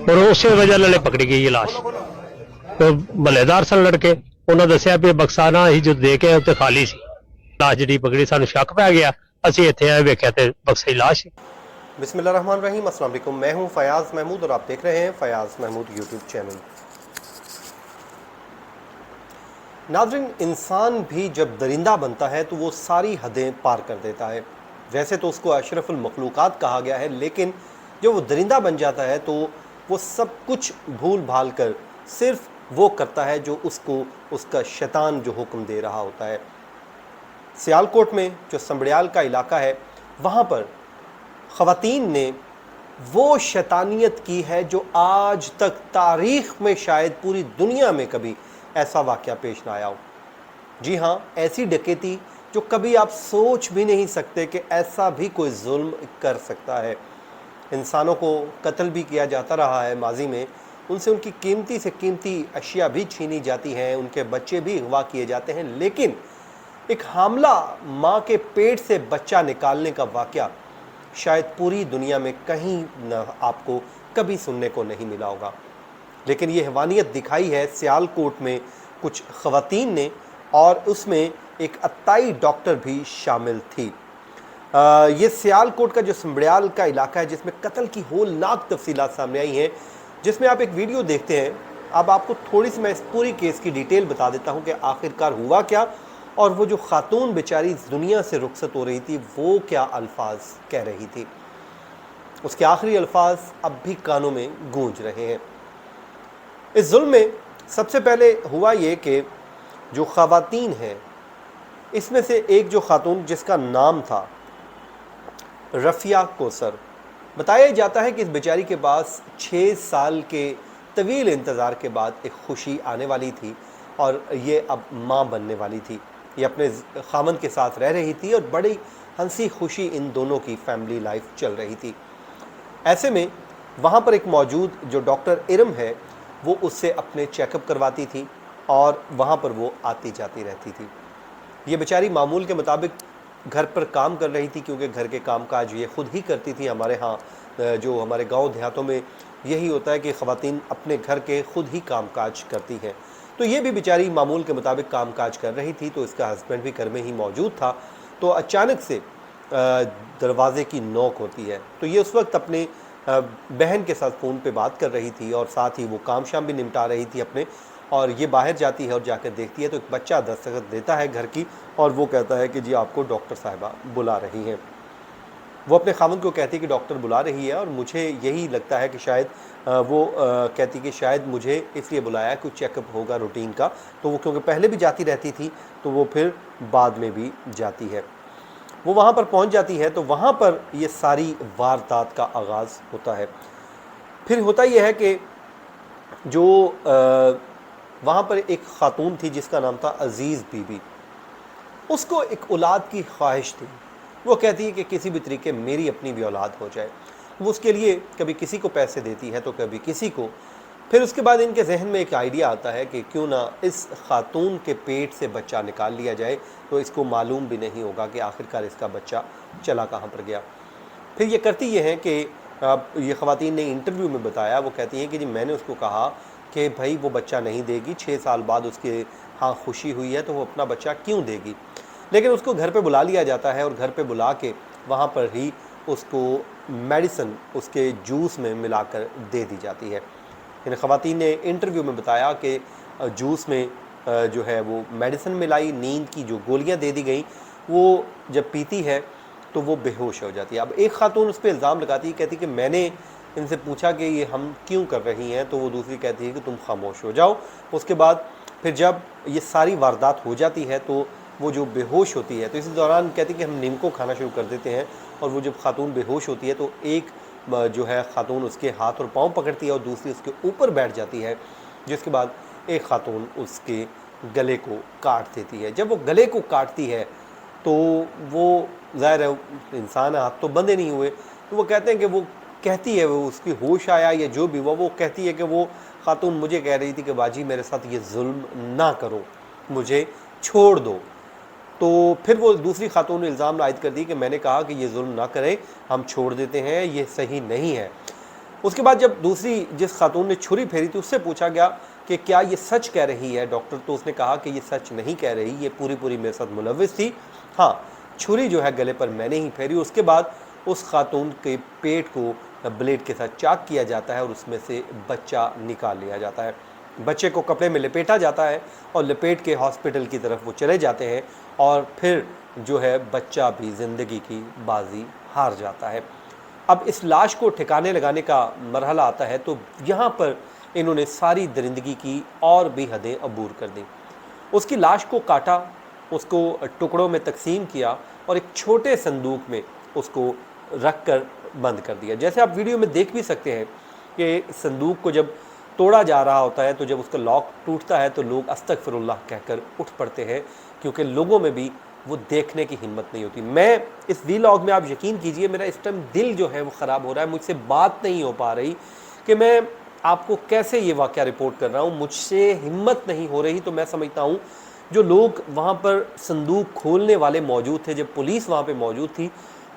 और उस वजह नाल पकड़ी गई है लाश। तो महल्लेदार सन लड़के, उन्होंने दसिया भी बक्सा ही जो दे के उत्ते खाली सी, लाश जी पकड़ी, सानू शक पै गया, असीं इत्थे आए वेख्या ते बक्से लाश। बिस्मिल्लाहिर्रहमानिर्रहीम, अस्सलाम वालेकुम। मैं हूं फयाज़ महमूद और आप देख रहे हैं फयाज़ महमूद यूट्यूब चैनल। नाज़रीन, इंसान भी जब दरिंदा बनता है तो वो सारी हदें पार कर देता है। वैसे तो उसको अशरफुल मखलूक़ात कहा गया है, लेकिन जब वो दरिंदा बन जाता है तो वो सब कुछ भूल भाल कर सिर्फ वो करता है जो उसको उसका शैतान जो हुक्म दे रहा होता है। सियालकोट में जो संबड़ियाल का इलाका है, वहाँ पर ख़वातीन ने वो शैतानियत की है जो आज तक तारीख़ में शायद पूरी दुनिया में कभी ऐसा वाक़या पेश ना आया हो। जी हाँ, ऐसी डकैती जो कभी आप सोच भी नहीं सकते कि ऐसा भी कोई जुल्म कर सकता है। इंसानों को कत्ल भी किया जाता रहा है माजी में, उनसे उनकी कीमती से कीमती अशिया भी छीनी जाती हैं, उनके बच्चे भी अगवा किए जाते हैं, लेकिन एक हामला माँ के पेट से बच्चा निकालने का वाक़या शायद पूरी दुनिया में कहीं न आपको कभी सुनने को नहीं मिला होगा। लेकिन ये हैवानियत दिखाई है सियालकोट में कुछ ख़वातीन ने, और उसमें एक अत्ताई डॉक्टर भी शामिल थी। ये सियालकोट का जो संबड़ियाल का इलाका है जिसमें कत्ल की होलनाक तफसीलात सामने आई हैं, जिसमें आप एक वीडियो देखते हैं। अब आपको थोड़ी सी मैं इस पूरी केस की डिटेल बता देता हूँ कि आखिरकार हुआ क्या, और वो जो ख़ातून बेचारी इस दुनिया से रुखसत हो रही थी वो क्या अल्फाज कह रही थी। उसके आखिरी अल्फाज अब भी कानों में गूंज रहे हैं। इस जुल्म में सबसे पहले हुआ ये कि जो ख़वातीन हैं, इसमें से एक जो ख़ातून जिसका नाम था रफ़िया कोसर, बताया जाता है कि इस बेचारी के पास 6 साल के तवील इंतज़ार के बाद एक खुशी आने वाली थी और ये अब माँ बनने वाली थी। ये अपने ख़ामंद के साथ रह रही थी और बड़ी हंसी खुशी इन दोनों की फैमिली लाइफ चल रही थी। ऐसे में वहाँ पर एक मौजूद जो डॉक्टर इरम है वो उससे अपने चेकअप करवाती थी और वहाँ पर वो आती जाती रहती थी। ये बेचारी मामूल के मुताबिक घर पर काम कर रही थी, क्योंकि घर के कामकाज ये ख़ुद ही करती थी। हमारे यहाँ जो हमारे गांव देहातों में यही होता है कि ख़वातीन अपने घर के ख़ुद ही कामकाज करती हैं। तो ये भी बेचारी मामूल के मुताबिक कामकाज कर रही थी, तो इसका हस्बैंड भी घर में ही मौजूद था। तो अचानक से दरवाज़े की नोक होती है। तो ये उस वक्त अपने बहन के साथ फ़ोन पे बात कर रही थी और साथ ही वो काम शाम भी निपटा रही थी अपने, और ये बाहर जाती है और जाकर देखती है तो एक बच्चा दस्तखत देता है घर की, और वो कहता है कि जी आपको डॉक्टर साहिबा बुला रही हैं। वो अपने खामन को कहती है कि डॉक्टर बुला रही है, और मुझे यही लगता है कि शायद वो कहती कि शायद मुझे इसलिए बुलाया कुछ चेकअप होगा रूटीन का। तो वो क्योंकि पहले भी जाती रहती थी तो वो फिर बाद में भी जाती है। वो वहाँ पर पहुँच जाती है तो वहाँ पर ये सारी वारदात का आगाज़ होता है। फिर होता यह है कि जो वहाँ पर एक ख़ातून थी जिसका नाम था अज़ीज़ बीबी, उसको एक औलाद की ख्वाहिश थी। वो कहती है कि किसी भी तरीके मेरी अपनी भी औलाद हो जाए। वो उसके लिए कभी किसी को पैसे देती है तो कभी किसी को। फिर उसके बाद इनके जहन में एक आइडिया आता है कि क्यों ना इस ख़ातून के पेट से बच्चा निकाल लिया जाए, तो इसको मालूम भी नहीं होगा कि आखिरकार इसका बच्चा चला कहाँ पर गया। फिर ये करती ये हैं कि ये ख़वातीन ने इंटरव्यू में बताया, वो कहती हैं कि जी मैंने उसको कहा कि भाई वो बच्चा नहीं देगी, 6 साल बाद उसके हाँ खुशी हुई है तो वो अपना बच्चा क्यों देगी। लेकिन उसको घर पे बुला लिया जाता है और घर पे बुला के वहाँ पर ही उसको मेडिसिन उसके जूस में मिलाकर दे दी जाती है। इन ख़वातीन ने इंटरव्यू में बताया कि जूस में जो है वो मेडिसिन मिलाई, नींद की जो गोलियाँ दे दी गई, वो जब पीती है तो वो बेहोश हो जाती है। अब एक ख़ातून उस पर इल्ज़ाम लगाती है, कहती कि मैंने इनसे पूछा कि ये हम क्यों कर रही हैं, तो वो दूसरी कहती है कि तुम खामोश हो जाओ। उसके बाद फिर जब ये सारी वारदात हो जाती है तो वो जो बेहोश होती है, तो इसी दौरान कहती कि हम नीमको खाना शुरू कर देते हैं, और वो जब ख़ातून बेहोश होती है तो एक जो है ख़ातून उसके हाथ और पाँव पकड़ती है और दूसरी उसके ऊपर बैठ जाती है, जिसके बाद एक ख़ातून उसके गले को काट देती है। जब वो गले को काटती है तो वो ज़ाहिर है इंसान, हाथ तो बंधे नहीं हुए, तो वो कहते हैं कि वो कहती है, वो उसकी होश आया या जो भी हुआ, वो कहती है कि वो ख़ातून मुझे कह रही थी कि बाजी मेरे साथ ये जुल्म ना करो, मुझे छोड़ दो। तो फिर वो दूसरी ख़ातून ने इल्ज़ाम आयद कर दी कि मैंने कहा कि ये जुल्म ना करें, हम छोड़ देते हैं, ये सही नहीं है। उसके बाद जब दूसरी जिस खातून ने छुरी फेरी थी उससे पूछा गया कि क्या ये सच कह रही है डॉक्टर, तो उसने कहा कि ये सच नहीं कह रही, ये पूरी पूरी मेरे साथ मुलविस थी। हाँ, छुरी जो है गले पर मैंने ही फेरी। उसके बाद उस खातून के पेट को ब्लेड के साथ चाक किया जाता है और उसमें से बच्चा निकाल लिया जाता है। बच्चे को कपड़े में लपेटा जाता है और लपेट के हॉस्पिटल की तरफ वो चले जाते हैं और फिर जो है बच्चा भी ज़िंदगी की बाजी हार जाता है। अब इस लाश को ठिकाने लगाने का मरहला आता है तो यहाँ पर इन्होंने सारी दरिंदगी की और भी हदें अबूर कर दी। उसकी लाश को काटा, उसको टुकड़ों में तकसीम किया और एक छोटे संदूक में उसको रख कर बंद कर दिया। जैसे आप वीडियो में देख भी सकते हैं कि संदूक को जब तोड़ा जा रहा होता है तो जब उसका लॉक टूटता है तो लोग अस्तगफिरुल्लाह कहकर उठ पड़ते हैं, क्योंकि लोगों में भी वो देखने की हिम्मत नहीं होती। मैं इस व्लॉग में, आप यकीन कीजिए, मेरा इस टाइम दिल जो है वो ख़राब हो रहा है, मुझसे बात नहीं हो पा रही कि मैं आपको कैसे ये वाक़या रिपोर्ट कर रहा हूँ, मुझसे हिम्मत नहीं हो रही। तो मैं समझता हूँ जो लोग वहाँ पर संदूक खोलने वाले मौजूद थे, जब पुलिस वहाँ पर मौजूद थी,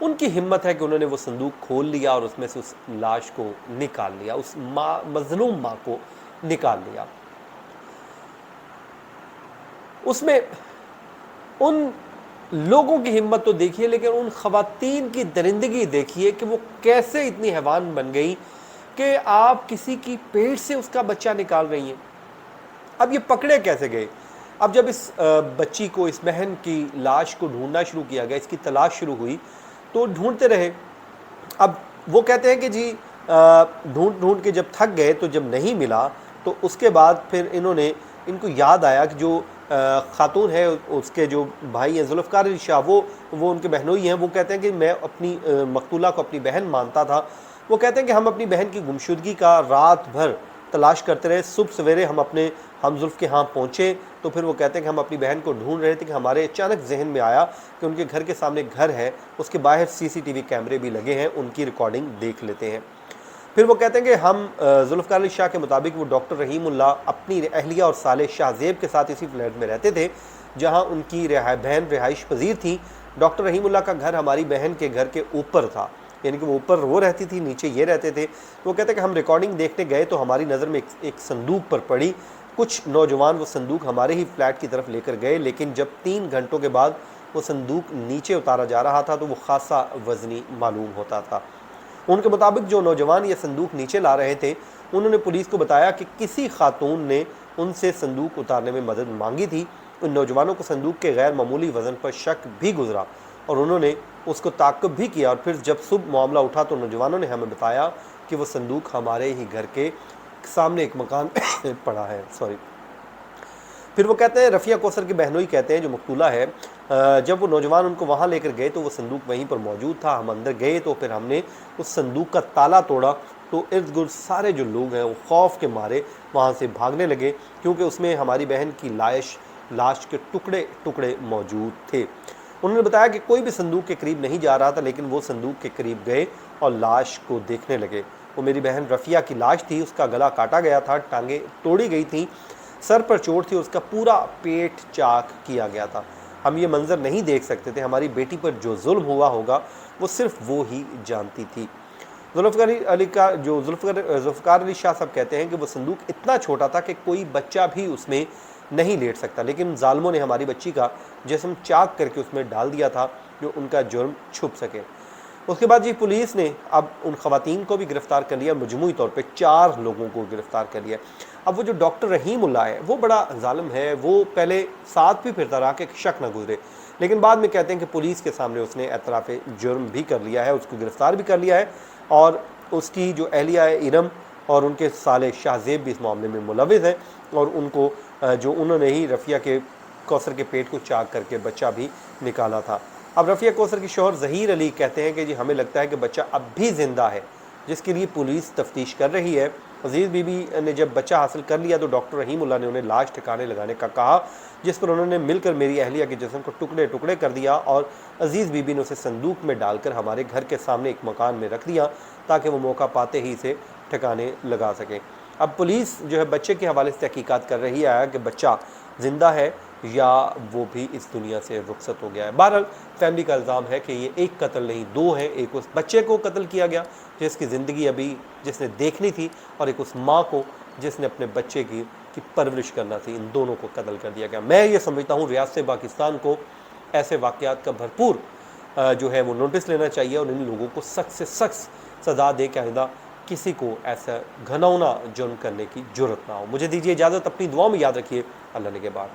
उनकी हिम्मत है कि उन्होंने वो संदूक खोल लिया और उसमें से उस लाश को निकाल लिया, उस माँ, मजलूम माँ को निकाल लिया। उसमें उन लोगों की हिम्मत तो देखिए, लेकिन उन खवातीन की दरिंदगी देखिए कि वो कैसे इतनी हैवान बन गई कि आप किसी की पेट से उसका बच्चा निकाल रही हैं। अब ये पकड़े कैसे गए? अब जब इस बच्ची को, इस बहन की लाश को ढूंढना शुरू किया गया, इसकी तलाश शुरू हुई, तो ढूंढते रहे। अब वो कहते हैं कि जी ढूंढ ढूंढ के जब थक गए तो जब नहीं मिला तो उसके बाद फिर इनको याद आया कि जो खातून है, उसके जो भाई हैं जुल्फ़कार अली शाह, वो उनके बहनोई हैं। वो कहते हैं कि मैं अपनी मकतूला को अपनी बहन मानता था। वो कहते हैं कि हम अपनी बहन की गुमशुदगी का रात भर तलाश करते रहे। सुबह सवेरे हम अपने हमजुल्फ़ के यहाँ पहुँचे तो फिर वो कहते हैं कि हम अपनी बहन को ढूंढ रहे थे कि हमारे अचानक जहन में आया कि उनके घर के सामने घर है, उसके बाहर CCTV कैमरे भी लगे हैं, उनकी रिकॉर्डिंग देख लेते हैं। फिर वो कहते हैं कि हम जुल्फ़कार अली शाह के मुताबिक वो डॉक्टर रहीमुल्लाह अपनी अहलिया और साले शाहजेब के साथ इसी फ्लैट में रहते थे जहाँ उनकी बहन रिहाइश पजीर थी। डॉक्टर रहीमुल्लाह का घर हमारी बहन के घर के ऊपर था, यानी कि वो ऊपर वो रहती थी, नीचे ये रहते थे। वो कहते हैं कि हम रिकॉर्डिंग देखने गए तो हमारी नज़र में एक संदूक पर पड़ी। कुछ नौजवान वो संदूक हमारे ही फ्लैट की तरफ लेकर गए, लेकिन जब 3 घंटों के बाद वो संदूक नीचे उतारा जा रहा था तो वो खासा वज़नी मालूम होता था। उनके मुताबिक जो नौजवान ये संदूक नीचे ला रहे थे, उन्होंने पुलिस को बताया कि किसी खातून ने उनसे संदूक उतारने में मदद मांगी थी। उन नौजवानों को संदूक के गैर मामूली वज़न पर शक भी गुजरा और उन्होंने उसको ताक़ुब भी किया। और फिर जब सुबह मामला उठा तो नौजवानों ने हमें बताया कि वो संदूक हमारे ही घर के सामने एक मकान पड़ा है। फिर वो कहते हैं, रफ़िया कौसर की बहनोई कहते हैं, जो मकतूला है, जब वो नौजवान उनको वहाँ लेकर गए तो वो संदूक वहीं पर मौजूद था। हम अंदर गए तो फिर हमने उस संदूक का ताला तोड़ा तो इर्द गिर्द सारे जो लोग हैं वो खौफ के मारे वहाँ से भागने लगे, क्योंकि उसमें हमारी बहन की लाश के टुकड़े टुकड़े मौजूद थे। उन्होंने बताया कि कोई भी संदूक के करीब नहीं जा रहा था, लेकिन वो संदूक के करीब गए और लाश को देखने लगे। वो मेरी बहन रफ़िया की लाश थी, उसका गला काटा गया था, टांगें तोड़ी गई थी, सर पर चोट थी, उसका पूरा पेट चाक किया गया था। हम ये मंजर नहीं देख सकते थे। हमारी बेटी पर जो जुल्म हुआ होगा वो सिर्फ वो ही जानती थी। जुल्फ़कार अली शाह साहब कहते हैं कि वो संदूक इतना छोटा था कि कोई बच्चा भी उसमें नहीं लेट सकता, लेकिन जालिमों ने हमारी बच्ची का जिस्म चाक करके उसमें डाल दिया था जो उनका जुर्म छुप सके। उसके बाद जी पुलिस ने अब उन खवातीन को भी गिरफ़्तार कर लिया, मजमूई तौर पे 4 लोगों को गिरफ़्तार कर लिया। अब वो जो डॉक्टर रहीमुल्लाह है वो बड़ा जालिम है, वो पहले साथ भी फिरता रहा कि शक न गुजरे, लेकिन बाद में कहते हैं कि पुलिस के सामने उसने एतराफ़ जुर्म भी कर लिया है, उसको गिरफ़्तार भी कर लिया है और उसकी जो अहलिया है इरम और उनके साले शाहजेब भी इस मामले में मुलविस हैं और उनको जो उन्होंने ही रफ़िया के कौसर के पेट को चाक करके बच्चा भी निकाला था। अब रफ़िया कौसर की शौहर ज़हीर अली कहते हैं कि जी हमें लगता है कि बच्चा अब भी ज़िंदा है, जिसके लिए पुलिस तफ्तीश कर रही है। अजीज़ बीबी ने जब बच्चा हासिल कर लिया तो डॉक्टर रहीमुल्लाह ने उन्हें लाश ठिकाने लगाने का कहा, जिस पर उन्होंने मिलकर मेरी अहलिया के जिस्म को टुकड़े टुकड़े कर दिया और अजीज़ बीबी ने उसे संदूक में डालकर हमारे घर के सामने एक मकान में रख दिया ताकि वो मौका पाते ही इसे ठिकाने लगा सकें। अब पुलिस जो है बच्चे के हवाले से तहकीकात कर रही है कि बच्चा ज़िंदा है या वो भी इस दुनिया से रुखसत हो गया है। बहरहाल फैमिली का इल्ज़ाम है कि ये एक कत्ल नहीं, दो है। एक उस बच्चे को कत्ल किया गया जिसकी ज़िंदगी अभी जिसने देखनी थी, और एक उस माँ को जिसने अपने बच्चे की परवरिश करना थी। इन दोनों को कत्ल कर दिया गया। मैं ये समझता हूँ रियासत पाकिस्तान को ऐसे वाक़यात का भरपूर जो है वो नोटिस लेना चाहिए और इन लोगों को सख्त से सख्त सज़ा दे के आइंदा किसी को ऐसा घिनौना जुर्म करने की जुर्रत ना हो। मुझे दीजिए इजाज़त, अपनी दुआओं में याद रखिए। अल्लाह ने के बाद।